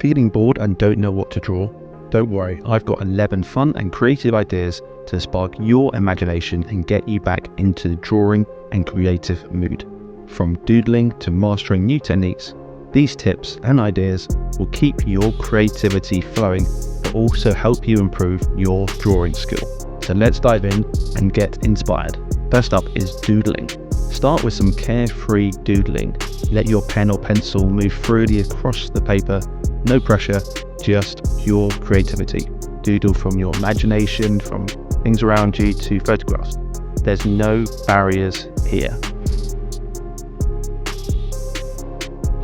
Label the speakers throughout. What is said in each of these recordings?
Speaker 1: Feeling bored and don't know what to draw? Don't worry, I've got 11 fun and creative ideas to spark your imagination and get you back into the drawing and creative mood. From doodling to mastering new techniques, these tips and ideas will keep your creativity flowing, but also help you improve your drawing skill. So let's dive in and get inspired. First up is doodling. Start with some carefree doodling. Let your pen or pencil move freely across the paper. No pressure, just pure creativity. Doodle from your imagination, from things around you to photographs. There's no barriers here.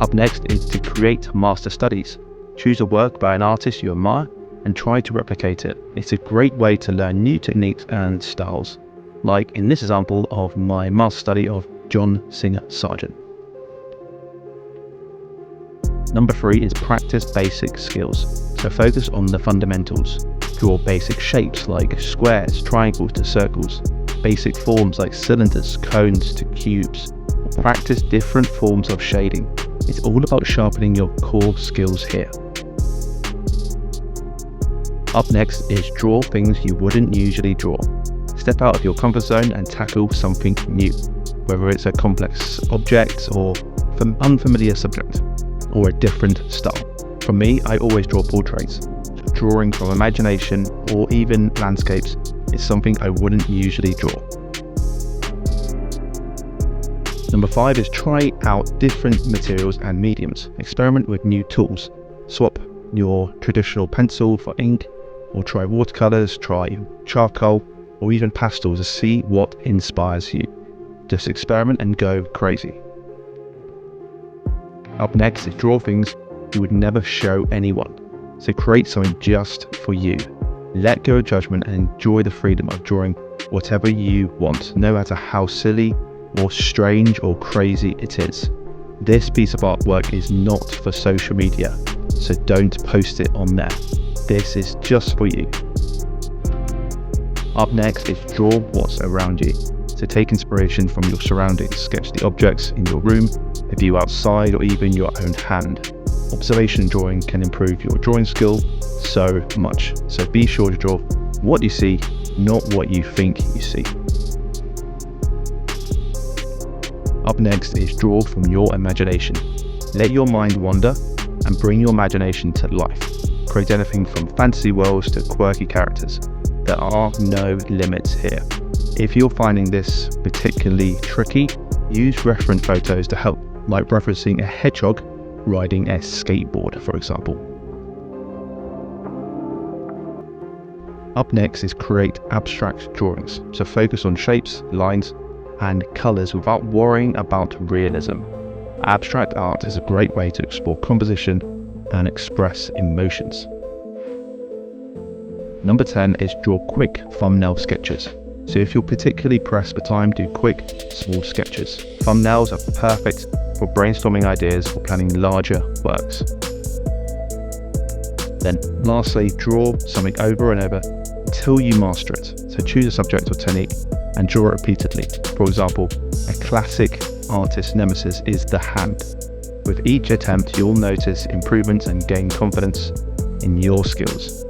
Speaker 1: Up next is to create master studies. Choose a work by an artist you admire and try to replicate it. It's a great way to learn new techniques and styles, like in this example of my master study of John Singer Sargent. Number 3 is practice basic skills. So focus on the fundamentals. Draw basic shapes like squares, triangles to circles, basic forms like cylinders, cones to cubes. Practice different forms of shading. It's all about sharpening your core skills here. Up next is draw things you wouldn't usually draw. Step out of your comfort zone and tackle something new, whether it's a complex object or an unfamiliar subject, or a different style. For me, I always draw portraits. Drawing from imagination or even landscapes is something I wouldn't usually draw. Number 5 is try out different materials and mediums. Experiment with new tools. Swap your traditional pencil for ink, or try watercolors, try charcoal, or even pastels to see what inspires you. Just experiment and go crazy. Up next is draw things you would never show anyone. So create something just for you. Let go of judgment and enjoy the freedom of drawing whatever you want, no matter how silly or strange or crazy it is. This piece of artwork is not for social media, so don't post it on there. This is just for you. Up next is draw what's around you. So take inspiration from your surroundings. Sketch the objects in your room, a view outside, or even your own hand. Observation drawing can improve your drawing skill so much. So be sure to draw what you see, not what you think you see. Up next is draw from your imagination. Let your mind wander and bring your imagination to life. Create anything from fantasy worlds to quirky characters. There are no limits here. If you're finding this particularly tricky, use reference photos to help, like referencing a hedgehog riding a skateboard, for example. Up next is create abstract drawings. So focus on shapes, lines, and colors without worrying about realism. Abstract art is a great way to explore composition and express emotions. Number 10 is draw quick thumbnail sketches. So if you're particularly pressed for time, do quick, small sketches. Thumbnails are perfect for brainstorming ideas or planning larger works. Then lastly, draw something over and over until you master it. So choose a subject or technique and draw it repeatedly. For example, a classic artist nemesis is the hand. With each attempt, you'll notice improvements and gain confidence in your skills.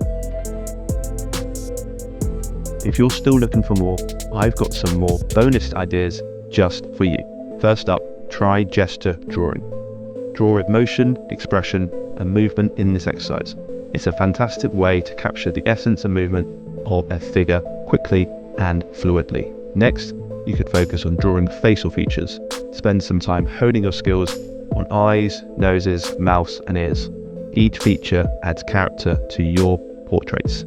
Speaker 1: If you're still looking for more, I've got some more bonus ideas just for you. First up, try gesture drawing. Draw with motion, expression, and movement in this exercise. It's a fantastic way to capture the essence and movement of a figure quickly and fluidly. Next, you could focus on drawing facial features. Spend some time honing your skills on eyes, noses, mouths, and ears. Each feature adds character to your portraits.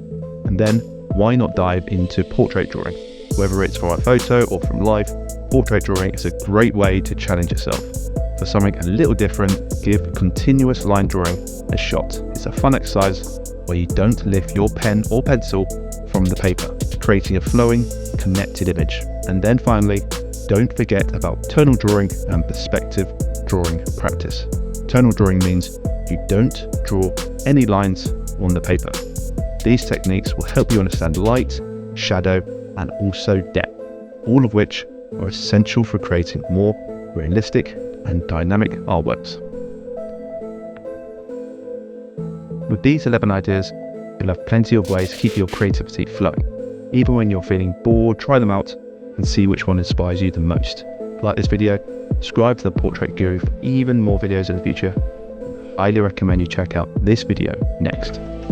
Speaker 1: And then, why not dive into portrait drawing? Whether it's for a photo or from life, portrait drawing is a great way to challenge yourself. For something a little different, give continuous line drawing a shot. It's a fun exercise where you don't lift your pen or pencil from the paper, creating a flowing, connected image. And then finally, don't forget about tonal drawing and perspective drawing practice. Tonal drawing means you don't draw any lines on the paper. These techniques will help you understand light, shadow, and also depth, all of which are essential for creating more realistic and dynamic artworks. With these 11 ideas, you'll have plenty of ways to keep your creativity flowing. Even when you're feeling bored, try them out and see which one inspires you the most. If you like this video, subscribe to the Portrait Guru for even more videos in the future. I highly recommend you check out this video next.